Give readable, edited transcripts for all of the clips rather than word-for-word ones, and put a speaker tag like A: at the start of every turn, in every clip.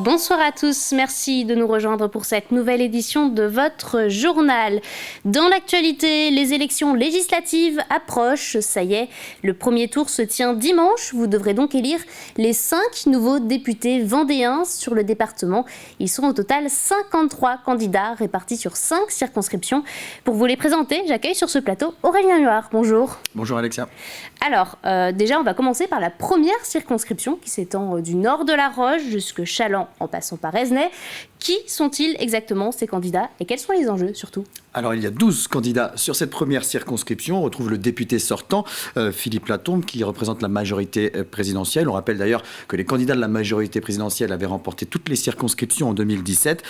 A: Bonsoir à tous, merci de nous rejoindre pour cette nouvelle édition de votre journal. Dans l'actualité, les élections législatives approchent, ça y est, le premier tour se tient dimanche. Vous devrez donc élire les 5 nouveaux députés vendéens sur le département. Ils sont au total 53 candidats répartis sur 5 circonscriptions. Pour vous les présenter, j'accueille sur ce plateau Aurélien Huard. Bonjour.
B: Bonjour Alexia.
A: Alors, déjà, on va commencer par la première circonscription qui s'étend du nord de la Roche jusque Chaland en passant par Esnay. Qui sont-ils exactement, ces candidats, et quels sont les enjeux surtout ?
B: Alors, il y a 12 candidats sur cette première circonscription. On retrouve le député sortant, Philippe Latombe, qui représente la majorité présidentielle. On rappelle d'ailleurs que les candidats de la majorité présidentielle avaient remporté toutes les circonscriptions en 2017.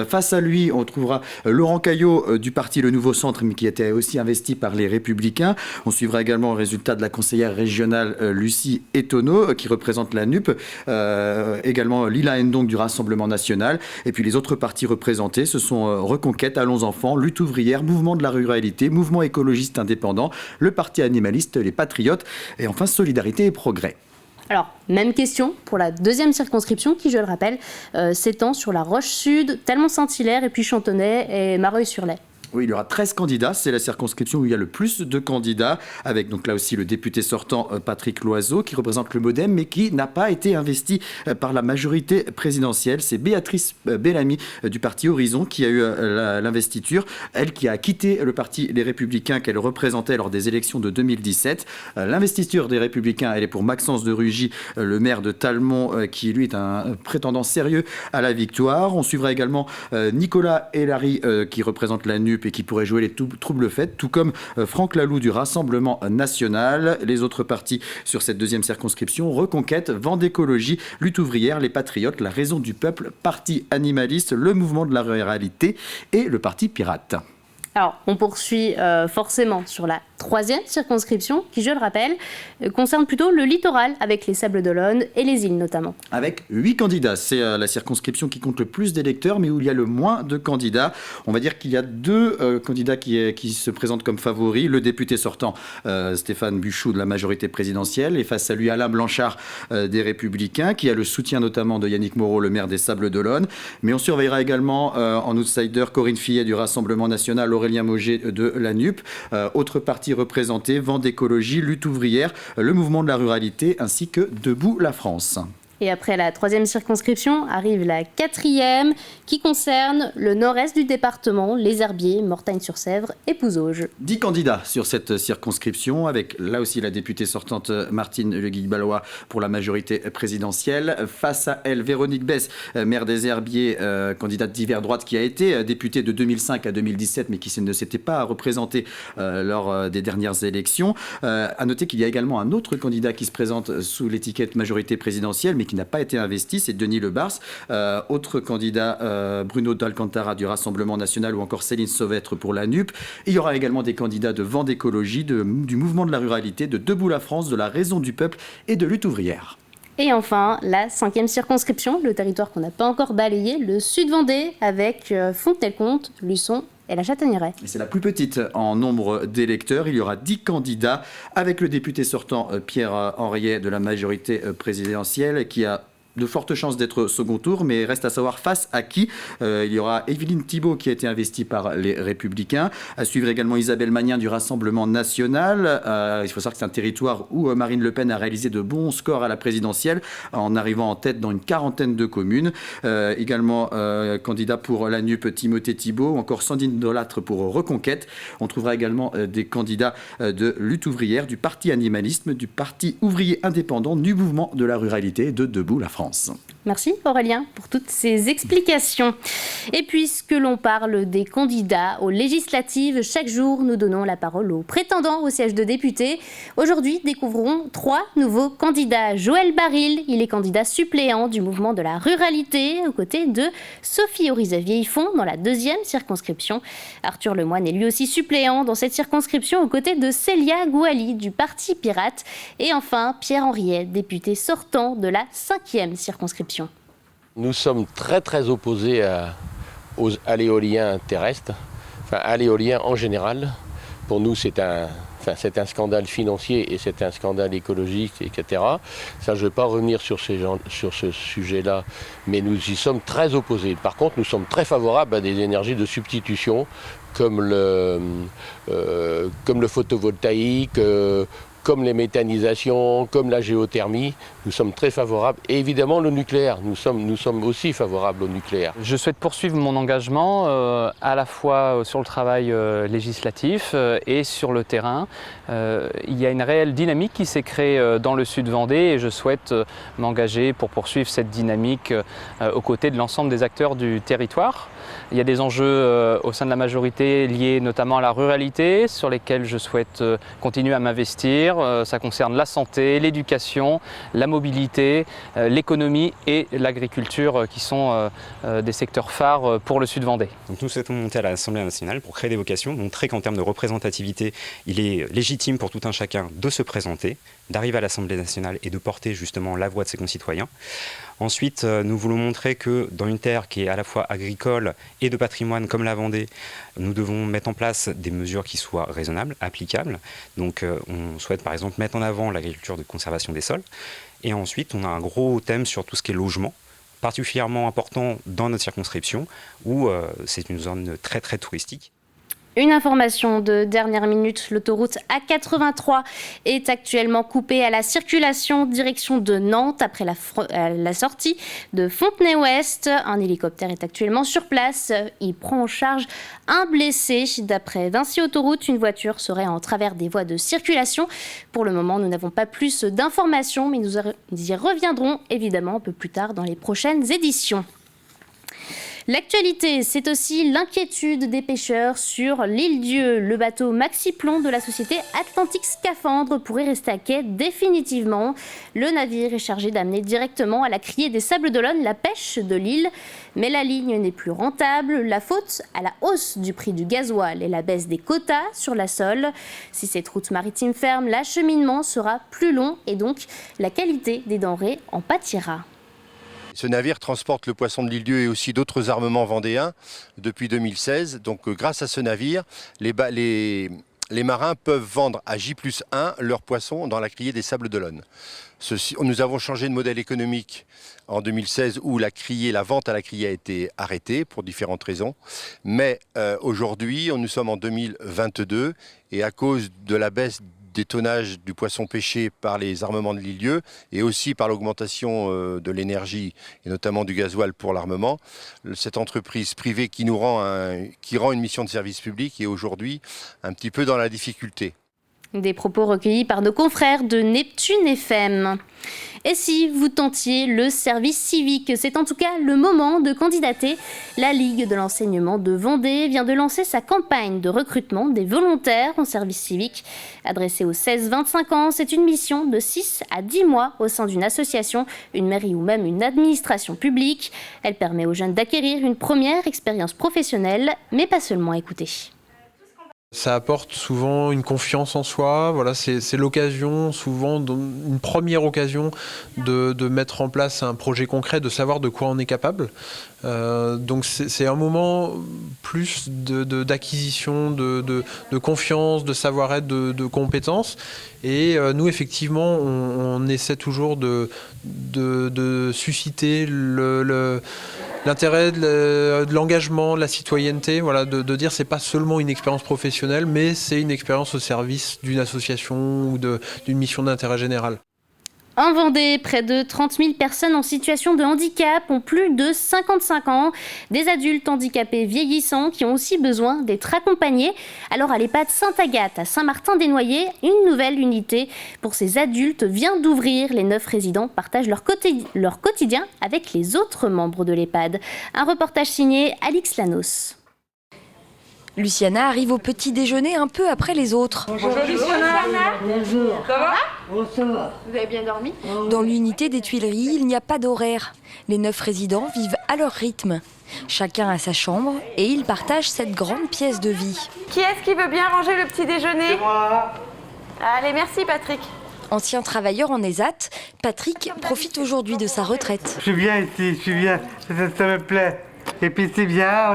B: Face à lui, on trouvera Laurent Caillot du parti Le Nouveau Centre, mais qui était aussi investi par les Républicains. On suivra également le résultat de la conseillère régionale Lucie Etonneau, qui représente la NUP. Également Lila Ndong du Rassemblement national. Et puis les autres partis représentés, ce sont Reconquête, Allons Enfants, Lutte ouvrière, Mouvement de la ruralité, Mouvement écologiste indépendant, le Parti animaliste, les Patriotes et enfin Solidarité et Progrès.
A: Alors, même question pour la deuxième circonscription qui, je le rappelle, s'étend sur la Roche-Sud, Talmont-Saint-Hilaire et puis Chantonnay et Mareuil-sur-Lay.
B: Oui, il y aura 13 candidats. C'est la circonscription où il y a le plus de candidats, avec donc là aussi le député sortant Patrick Loiseau, qui représente le MoDem, mais qui n'a pas été investi par la majorité présidentielle. C'est Béatrice Bellamy du parti Horizon qui a eu l'investiture. Elle qui a quitté le parti Les Républicains qu'elle représentait lors des élections de 2017. L'investiture des Républicains, elle est pour Maxence de Rugy, le maire de Talmont, qui lui est un prétendant sérieux à la victoire. On suivra également Nicolas Hélary, qui représente la NUP et qui pourrait jouer les troubles faits, tout comme Franck Laloux du Rassemblement national. Les autres partis sur cette deuxième circonscription, Reconquête, Vendécologie, Lutte ouvrière, les Patriotes, la Raison du peuple, Parti animaliste, le Mouvement de la ruralité et le Parti pirate.
A: Alors, on poursuit forcément sur la troisième circonscription, qui, je le rappelle, concerne plutôt le littoral, avec les Sables d'Olonne et les îles notamment.
B: Avec 8 candidats, c'est la circonscription qui compte le plus d'électeurs, mais où il y a le moins de candidats. On va dire qu'il y a 2 candidats qui se présentent comme favoris. Le député sortant, Stéphane Buchou de la majorité présidentielle, et face à lui, Alain Blanchard des Républicains, qui a le soutien notamment de Yannick Moreau, le maire des Sables d'Olonne. Mais on surveillera également en outsider Corinne Fillet du Rassemblement national, Aurélien Mauger de la NUP, autre parti représenté, Vendécologie, Lutte ouvrière, le Mouvement de la ruralité ainsi que Debout la France.
A: Et après la troisième circonscription, arrive la quatrième qui concerne le nord-est du département, les Herbiers, Mortagne-sur-Sèvre et Pouzauges.
B: 10 candidats sur cette circonscription, avec là aussi la députée sortante Martine Le Guy-Ballois pour la majorité présidentielle. Face à elle, Véronique Besse, maire des Herbiers, candidate d'hiver droite qui a été députée de 2005 à 2017, mais qui ne s'était pas représentée lors des dernières élections. À noter qu'il y a également un autre candidat qui se présente sous l'étiquette majorité présidentielle, mais qui n'a pas été investi, c'est Denis Lebars. Autre candidat, Bruno d'Alcantara du Rassemblement national ou encore Céline Sauvêtre pour la NUP. Et il y aura également des candidats de Vendécologie, du Mouvement de la ruralité, de Debout la France, de la Raison du peuple et de Lutte ouvrière.
A: Et enfin, la cinquième circonscription, le territoire qu'on n'a pas encore balayé, le Sud-Vendée, avec Fontenay-le-Comte, Luçon et la Châtaigneraie.
B: Et c'est la plus petite en nombre d'électeurs. Il y aura 10 candidats avec le député sortant Pierre Henriet de la majorité présidentielle qui a de fortes chances d'être second tour, mais reste à savoir face à qui. Il y aura Évelyne Thibault qui a été investie par les Républicains. À suivre également Isabelle Magnin du Rassemblement national. Il faut savoir que c'est un territoire où Marine Le Pen a réalisé de bons scores à la présidentielle en arrivant en tête dans une quarantaine de communes. Également candidat pour la NUP Timothée Thibault ou encore Sandrine Delattre pour Reconquête. On trouvera également des candidats de Lutte ouvrière, du Parti animalisme, du Parti ouvrier indépendant, du Mouvement de la ruralité et de Debout la France.
A: Merci Aurélien pour toutes ces explications. Et puisque l'on parle des candidats aux législatives, chaque jour nous donnons la parole aux prétendants au siège de député. Aujourd'hui, découvrons 3 nouveaux candidats. Joël Baril, il est candidat suppléant du Mouvement de la ruralité aux côtés de Sophie Orizet-Vieillefond dans la deuxième circonscription. Arthur Lemoine est lui aussi suppléant dans cette circonscription aux côtés de Célia Gouali du Parti pirate. Et enfin, Pierre Henriet, député sortant de la 5e circonscription.
C: Nous sommes très opposés à l'éolien terrestre, enfin à l'éolien en général, Pour nous, c'est un scandale financier et c'est un scandale écologique, etc. Ça, je ne vais pas revenir sur ce sujet-là, mais nous y sommes très opposés. Par contre, nous sommes très favorables à des énergies de substitution comme le photovoltaïque, comme les méthanisations, comme la géothermie. Nous sommes très favorables. Et évidemment, le nucléaire. Nous sommes aussi favorables au nucléaire.
D: Je souhaite poursuivre mon engagement à la fois sur le travail législatif et sur le terrain. Il y a une réelle dynamique qui s'est créée dans le sud Vendée et je souhaite m'engager pour poursuivre cette dynamique aux côtés de l'ensemble des acteurs du territoire. Il y a des enjeux au sein de la majorité liés notamment à la ruralité sur lesquels je souhaite continuer à m'investir. Ça concerne la santé, l'éducation, la mobilité, l'économie et l'agriculture qui sont des secteurs phares pour le sud Vendée.
E: Donc nous souhaitons monter à l'Assemblée nationale pour créer des vocations, montrer qu'en termes de représentativité, il est légitime pour tout un chacun de se présenter, d'arriver à l'Assemblée nationale et de porter justement la voix de ses concitoyens. Ensuite, nous voulons montrer que dans une terre qui est à la fois agricole et de patrimoine comme la Vendée, nous devons mettre en place des mesures qui soient raisonnables, applicables. Donc on souhaite par exemple mettre en avant l'agriculture de conservation des sols. Et ensuite, on a un gros thème sur tout ce qui est logement, particulièrement important dans notre circonscription, où c'est une zone très très touristique.
A: Une information de dernière minute, l'autoroute A83 est actuellement coupée à la circulation direction de Nantes après la sortie de Fontenay-Ouest. Un hélicoptère est actuellement sur place. Il prend en charge un blessé. D'après Vinci Autoroute, une voiture serait en travers des voies de circulation. Pour le moment, nous n'avons pas plus d'informations, mais nous y reviendrons évidemment un peu plus tard dans les prochaines éditions. L'actualité, c'est aussi l'inquiétude des pêcheurs sur l'île Dieu. Le bateau Maxiplon de la société Atlantique Scaphandre pourrait rester à quai définitivement. Le navire est chargé d'amener directement à la criée des Sables d'Olonne la pêche de l'île. Mais la ligne n'est plus rentable. La faute à la hausse du prix du gasoil et la baisse des quotas sur la sole. Si cette route maritime ferme, l'acheminement sera plus long et donc la qualité des denrées en pâtira.
F: Ce navire transporte le poisson de l'île Dieu et aussi d'autres armements vendéens depuis 2016. Donc grâce à ce navire, les marins peuvent vendre à J+1 leurs poissons dans la criée des Sables d'Olonne. Nous avons changé de modèle économique en 2016 où la vente à la criée a été arrêtée pour différentes raisons. Mais aujourd'hui, nous sommes en 2022 et à cause de la baisse des tonnages du poisson pêché par les armements de l'île Dieu et aussi par l'augmentation de l'énergie et notamment du gasoil pour l'armement, cette entreprise privée qui rend une mission de service public est aujourd'hui un petit peu dans la difficulté.
A: Des propos recueillis par nos confrères de Neptune FM. Et si vous tentiez le service civique, c'est en tout cas le moment de candidater. La Ligue de l'enseignement de Vendée vient de lancer sa campagne de recrutement des volontaires en service civique. Adressée aux 16-25 ans, c'est une mission de 6 à 10 mois au sein d'une association, une mairie ou même une administration publique. Elle permet aux jeunes d'acquérir une première expérience professionnelle, mais pas seulement. Écoutez.
G: Ça apporte souvent une confiance en soi, voilà, c'est l'occasion, souvent une première occasion de mettre en place un projet concret, de savoir de quoi on est capable. Donc c'est un moment plus d'acquisition, de confiance, de savoir-être, de compétences. Et nous, effectivement, on essaie toujours de susciter l'intérêt de l'engagement, de la citoyenneté, voilà, de dire c'est pas seulement une expérience professionnelle, mais c'est une expérience au service d'une association ou d'une mission d'intérêt général.
A: En Vendée, près de 30 000 personnes en situation de handicap ont plus de 55 ans. Des adultes handicapés vieillissants qui ont aussi besoin d'être accompagnés. Alors à l'EHPAD Sainte-Agathe à Saint-Martin-des-Noyers, une nouvelle unité pour ces adultes vient d'ouvrir. Les 9 résidents partagent leur quotidien avec les autres membres de l'EHPAD. Un reportage signé Alix Lanos.
H: Luciana arrive au petit déjeuner un peu après les autres.
I: Bonjour Luciana. Bonjour. Ça va? Bonsoir. Vous avez bien dormi?
H: Dans l'unité des Tuileries, il n'y a pas d'horaire. Les 9 résidents vivent à leur rythme. Chacun a sa chambre et ils partagent cette grande pièce de vie.
I: Qui est-ce qui veut bien ranger le petit déjeuner? C'est moi. Allez, merci Patrick.
H: Ancien travailleur en ESAT, Patrick profite aujourd'hui de sa retraite.
J: Je suis bien ici, ça me plaît. et puis c'est bien,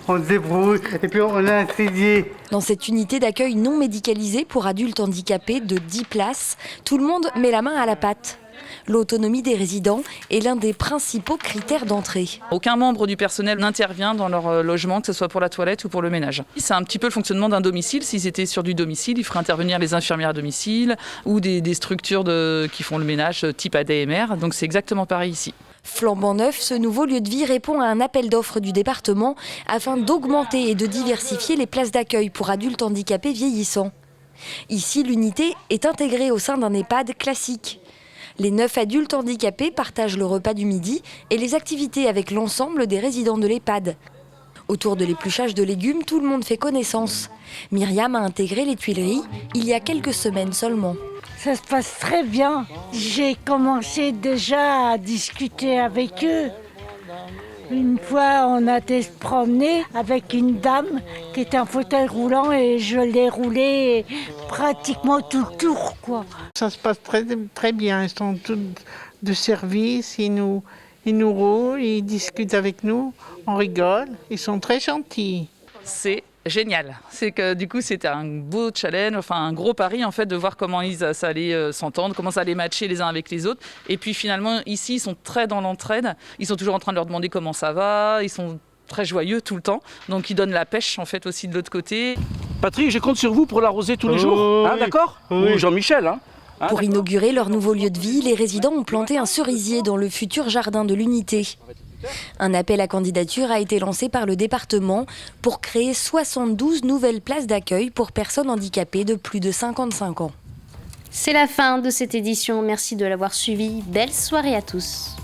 J: on se débrouille, et puis on a un crédit.
H: Dans cette unité d'accueil non médicalisée pour adultes handicapés de 10 places, tout le monde met la main à la pâte. L'autonomie des résidents est l'un des principaux critères d'entrée.
K: Aucun membre du personnel n'intervient dans leur logement, que ce soit pour la toilette ou pour le ménage. C'est un petit peu le fonctionnement d'un domicile. S'ils étaient sur du domicile, il ferait intervenir les infirmières à domicile ou des structures qui font le ménage type ADMR. Donc c'est exactement pareil ici.
H: Flambant neuf, ce nouveau lieu de vie répond à un appel d'offres du département afin d'augmenter et de diversifier les places d'accueil pour adultes handicapés vieillissants. Ici, l'unité est intégrée au sein d'un EHPAD classique. Les 9 adultes handicapés partagent le repas du midi et les activités avec l'ensemble des résidents de l'EHPAD. Autour de l'épluchage de légumes, tout le monde fait connaissance. Myriam a intégré les Tuileries il y a quelques semaines seulement.
L: Ça se passe très bien. J'ai commencé déjà à discuter avec eux. Une fois, on a été se promener avec une dame qui était en fauteuil roulant et je l'ai roulé pratiquement tout le tour, quoi.
M: Ça se passe très, très bien. Ils sont tous de service, ils nous roulent, ils discutent avec nous, on rigole. Ils sont très gentils.
K: C'est génial. C'est que du coup c'était un beau challenge, enfin un gros pari en fait de voir comment ça allait s'entendre, comment ça allait matcher les uns avec les autres. Et puis finalement ici ils sont très dans l'entraide. Ils sont toujours en train de leur demander comment ça va. Ils sont très joyeux tout le temps. Donc ils donnent la pêche en fait aussi de l'autre côté.
N: Patrick, je compte sur vous pour l'arroser tous les jours. Hein, d'accord ?
J: Oui.
N: Ou Jean-Michel. Hein.
H: Pour inaugurer leur nouveau lieu de vie, les résidents ont planté un cerisier dans le futur jardin de l'unité. Un appel à candidature a été lancé par le département pour créer 72 nouvelles places d'accueil pour personnes handicapées de plus de 55 ans.
A: C'est la fin de cette édition. Merci de l'avoir suivi. Belle soirée à tous.